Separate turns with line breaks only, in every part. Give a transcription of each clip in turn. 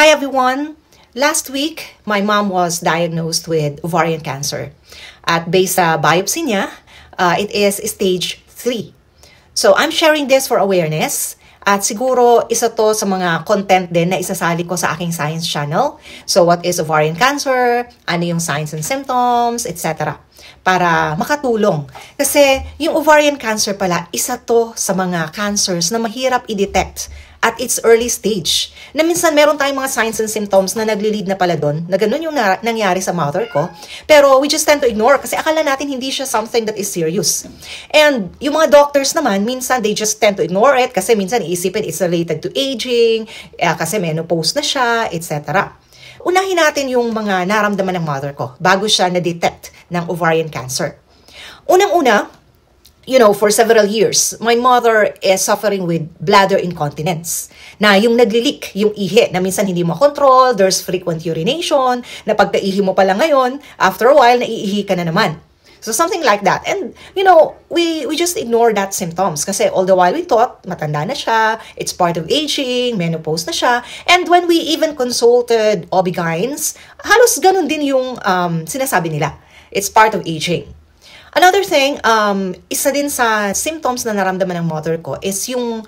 Hi everyone! Last week, my mom was diagnosed with ovarian cancer. At based sa biopsy niya, it is stage 3. So I'm sharing this for awareness. At siguro isa to sa mga content din na isasali ko sa aking science channel. So what is ovarian cancer? Ano yung signs and symptoms? Etc. Para makatulong. Kasi yung ovarian cancer pala, isa to sa mga cancers na mahirap i-detect at its early stage. Na minsan meron tayong mga signs and symptoms na nagli-lead na pala doon, na ganun yung nangyari sa mother ko. Pero we just tend to ignore kasi akala natin hindi siya something that is serious. And yung mga doctors naman, minsan they just tend to ignore it kasi minsan iisipin it's related to aging, kasi menopause na siya, etc. Unahin natin yung mga naramdaman ng mother ko bago siya na-detect ng ovarian cancer. Unang-una, for several years, my mother is suffering with bladder incontinence. Na yung nagli-leak, yung ihi, na minsan hindi mo control, there's frequent urination, na pagka-ihi mo pala ngayon, after a while, naiihi ka na naman. So something like that. And, we just ignore that symptoms. Kasi all the while we thought, matanda na siya, it's part of aging, menopause na siya. And when we even consulted OB-GYNs, halos ganun din yung sinasabi nila. It's part of aging. Another thing, isa din sa symptoms na naramdaman ng mother ko is yung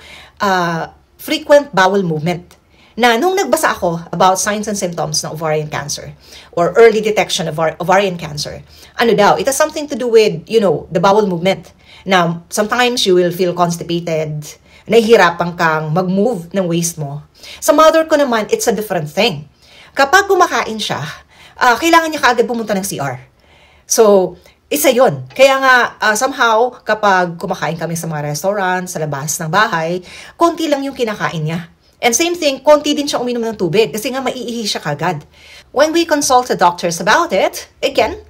frequent bowel movement. Na nung nagbasa ako about signs and symptoms ng ovarian cancer or early detection of ovarian cancer, it has something to do with, the bowel movement. Now, sometimes you will feel constipated, nahihirapan kang mag-move ng waist mo. Sa mother ko naman, it's a different thing. Kapag kumakain siya, kailangan niya kaagad pumunta ng CR. So, isa yun. Kaya nga, somehow, kapag kumakain kami sa mga restaurant, sa labas ng bahay, konti lang yung kinakain niya. And same thing, konti din siya uminom ng tubig kasi nga maiihi siya kagad. When we consult the doctors about it, again,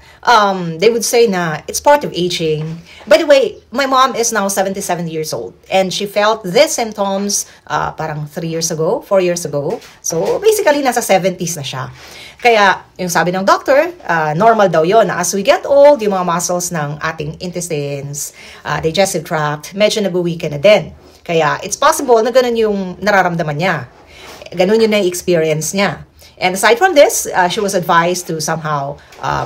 they would say na it's part of aging. By the way, my mom is now 77 years old and she felt these symptoms parang 3 years ago, 4 years ago. So basically, nasa 70s na siya. Kaya, yung sabi ng doctor, normal daw yon na as we get old, yung mga muscles ng ating intestines, digestive tract, medyo nag-weaken na din. Kaya, it's possible na ganun yung nararamdaman niya. Ganun yung na-experience niya. And aside from this, she was advised to somehow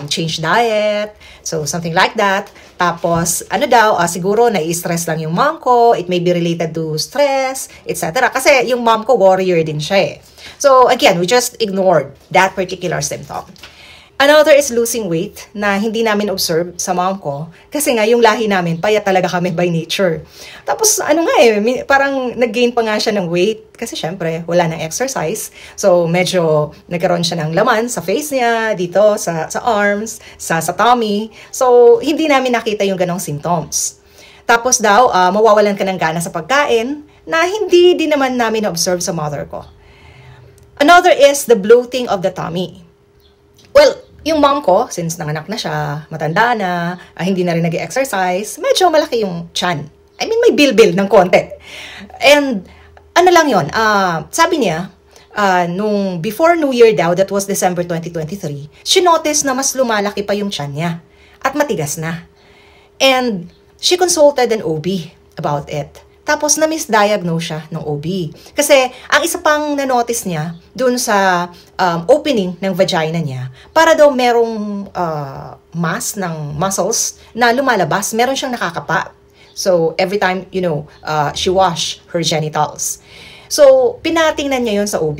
change diet, so something like that. Tapos, siguro nai-stress lang yung mom ko, it may be related to stress, etc. Kasi yung mom ko, warrior din siya eh. So again, we just ignored that particular symptom. Another is losing weight na hindi namin observe sa mom ko kasi nga yung lahi namin, payat talaga kami by nature. Tapos parang nag-gain pa nga siya ng weight kasi syempre wala nang exercise. So medyo nagkaroon siya ng laman sa face niya, dito sa arms, sa tummy. So hindi namin nakita yung ganong symptoms. Tapos daw, mawawalan ka ng gana sa pagkain na hindi din naman namin na-observe sa mother ko. Another is the bloating of the tummy. Well, yung mom ko, since nanganak na siya, matanda na, hindi na rin nag-exercise, medyo malaki yung tiyan. I mean, may bilbil ng konti. And, lang yon, sabi niya, nung before New Year daw, that was December 2023, she noticed na mas lumalaki pa yung tiyan niya. At matigas na. And, she consulted an OB about it. Tapos, na-misdiagnose siya ng OB. Kasi, ang isa pang na-notice niya, dun sa opening ng vagina niya, para daw merong mass ng muscles na lumalabas, meron siyang nakakapa. So, every time, she wash her genitals. So, pinatingnan niya yun sa OB.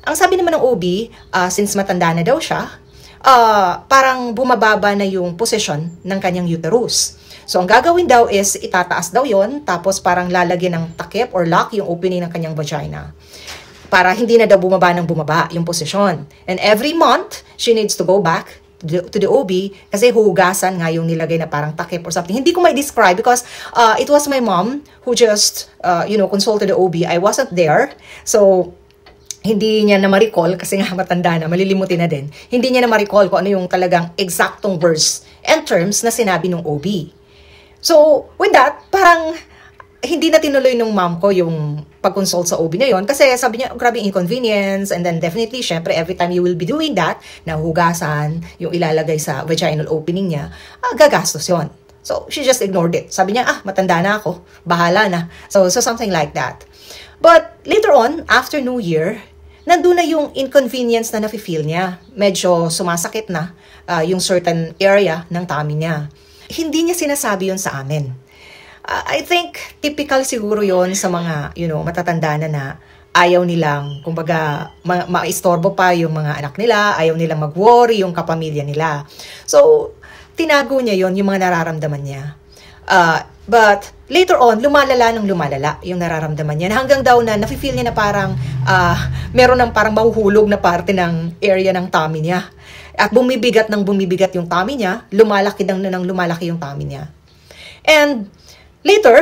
Ang sabi naman ng OB, since matanda na daw siya, parang bumababa na yung position ng kanyang uterus. So, ang gagawin daw is itataas daw yon, tapos parang lalagyan ng takip or lock yung opening ng kanyang vagina. Para hindi na daw bumaba yung posisyon. And every month, she needs to go back to the OB kasi hugasan nga yung nilagay na parang takip or something. Hindi ko may describe because it was my mom who just, consulted the OB. I wasn't there. So, hindi niya na ma-recall kasi nga matanda na, malilimutin na din. Hindi niya na ma-recall kung ano yung talagang exactong words and terms na sinabi ng OB. So, with that, parang hindi na tinuloy ng mom ko yung pag-consult sa OB na yon kasi sabi niya, grabe inconvenience, and then definitely, syempre, every time you will be doing that, nahugasan, yung ilalagay sa vaginal opening niya, gagastos yon. So, she just ignored it. Sabi niya, matanda na ako, bahala na. So something like that. But later on, after New Year, nandun na yung inconvenience na nafe-feel niya. Medyo sumasakit na yung certain area ng tummy niya. Hindi niya sinasabi yun sa amin. I think typical siguro yon sa mga, matatanda na ayaw nilang, kumbaga, maistorbo pa yung mga anak nila, ayaw nilang mag-worry yung kapamilya nila. So, tinago niya yon yung mga nararamdaman niya. But later on, lumalala yung nararamdaman niya. Hanggang daw na nafe-feel niya na parang meron ng parang mahuhulog na parte ng area ng tummy niya. At bumibigat yung tummy niya, lumalaki yung tummy niya. And later,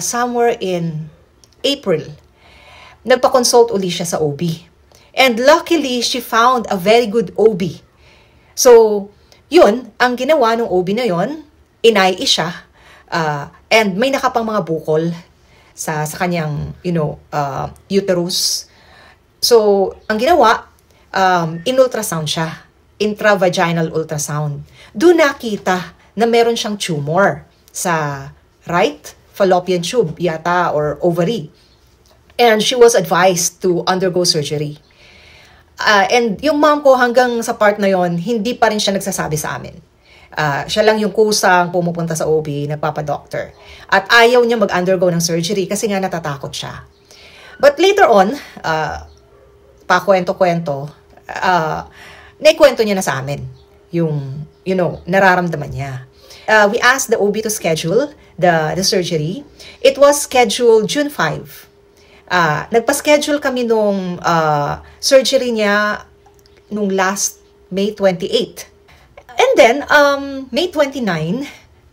somewhere in April, nagpa-consult uli siya sa OB. And luckily, she found a very good OB. So, yun, ang ginawa ng OB na yun, inai siya. And may nakapang mga bukol sa kanyang, uterus. So, ang ginawa, in-ultrasound siya. Intravaginal ultrasound. Doon nakita na meron siyang tumor sa right fallopian tube yata or ovary. And she was advised to undergo surgery. And yung mom ko hanggang sa part na yon, hindi pa rin siya nagsasabi sa amin. Siya lang yung kusang pumupunta sa OB, nagpapadoktor. At ayaw niya mag-undergo ng surgery kasi nga natatakot siya. But later on, pakwento-kwento, naikwento niya na sa amin yung, nararamdaman niya. We asked the OB to schedule the surgery. It was scheduled June 5. Nagpa-schedule kami nung surgery niya nung last May 28. And then, May 29,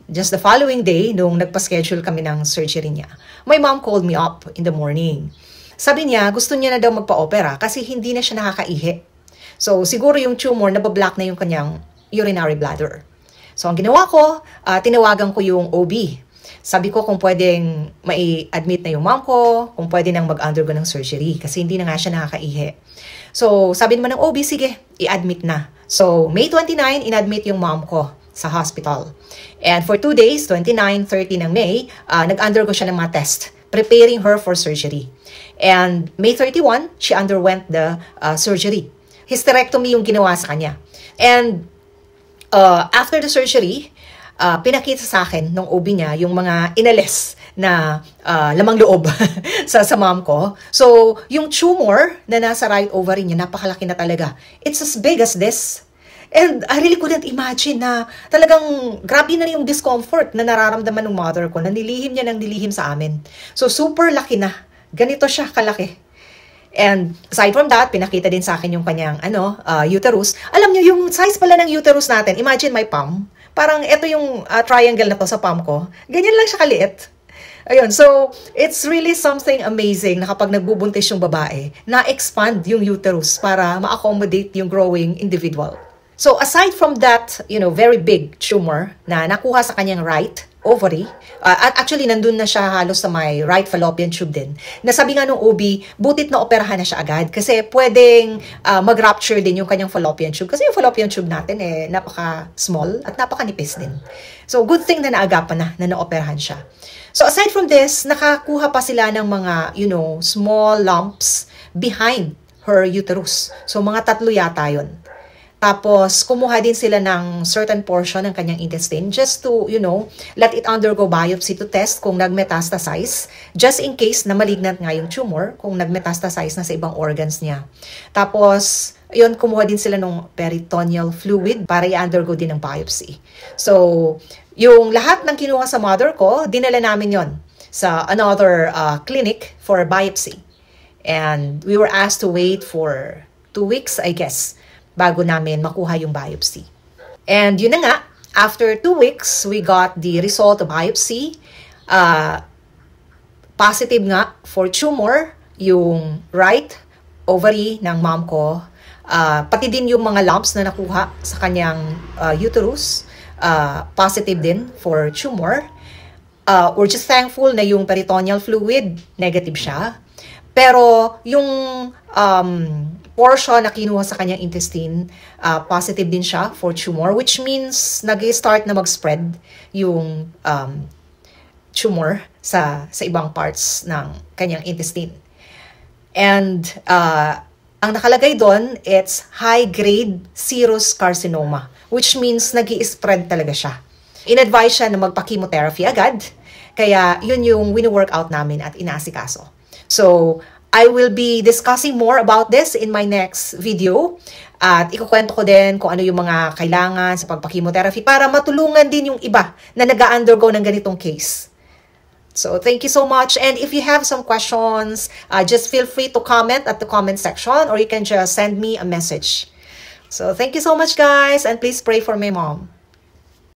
just the following day, nung nagpa-schedule kami ng surgery niya, my mom called me up in the morning. Sabi niya, gusto niya na daw magpa-opera kasi hindi na siya nakakaihi. So, siguro yung tumor, nabablock na yung kanyang urinary bladder. So, ang ginawa ko, tinawagan ko yung OB. Sabi ko kung pwedeng mai-admit na yung mom ko, kung pwede nang mag-undergo ng surgery kasi hindi na nga siya nakakaihi. So, sabi naman ng OB, sige, i-admit na. So, May 29, in-admit yung mom ko sa hospital. And for 2 days, 29, 30 ng May, nag-undergo siya ng mga test, preparing her for surgery. And May 31, she underwent the surgery. Hysterectomy yung ginawa sa kanya. And after the surgery, pinakita sa akin nung OB niya yung mga inalis na lamang loob sa mom ko. So, yung tumor na nasa right ovary niya, napakalaki na talaga. It's as big as this. And I really couldn't imagine na talagang grabe na yung discomfort na nararamdaman ng mother ko, na nilihim niya ng nilihim sa amin. So, super laki na. Ganito siya kalaki. And aside from that, pinakita din sa akin yung kanyang uterus. Alam niyo, yung size pala ng uterus natin, imagine my palm. Parang ito yung triangle na to sa palm ko. Ganyan lang siya kaliit. Ayun, so it's really something amazing na kapag nagbubuntis yung babae, na-expand yung uterus para ma-accommodate yung growing individual. So aside from that, very big tumor na nakuha sa kanyang right ovary, at actually nandun na siya halos sa may right fallopian tube din. Nasabi nga nung OB, butit na operahan na siya agad kasi pwedeng mag-rupture din yung kanyang fallopian tube. Kasi yung fallopian tube natin napaka-small at napaka-nipis din. So good thing na naagapan na naoperahan siya. So aside from this, nakakuha pa sila ng mga, small lumps behind her uterus. So mga 3 yata yun. Tapos, kumuha din sila ng certain portion ng kanyang intestine just to, let it undergo biopsy to test kung nag-metastasize. Just in case na malignant nga yung tumor, kung nag-metastasize na sa ibang organs niya. Tapos, yun, kumuha din sila ng peritoneal fluid para i-undergo din ng biopsy. So, yung lahat ng kinuha sa mother ko, dinala namin yon sa another clinic for biopsy. And we were asked to wait for 2 weeks, I guess, bago namin makuha yung biopsy. And yun na nga, after 2 weeks, we got the result of biopsy. Positive nga for tumor, yung right ovary ng mom ko. Pati din yung mga lumps na nakuha sa kanyang uterus, positive din for tumor. We're just thankful na yung peritoneal fluid, negative siya. Pero yung portion na kinuha sa kanyang intestine, positive din siya for tumor, which means nag-start na mag-spread yung tumor sa ibang parts ng kanyang intestine. And Ang nakalagay doon, it's high-grade serous carcinoma, which means nag-i-spread talaga siya. In-advise siya na magpa-chemotherapy agad, kaya yun yung wini-workout namin at inaasikaso. So, I will be discussing more about this in my next video. At ikukwento ko din kung ano yung mga kailangan sa pagpa-chemotherapy para matulungan din yung iba na nag-undergo ng ganitong case. So, thank you so much. And if you have some questions, just feel free to comment at the comment section or you can just send me a message. So, thank you so much, guys. And please pray for my mom.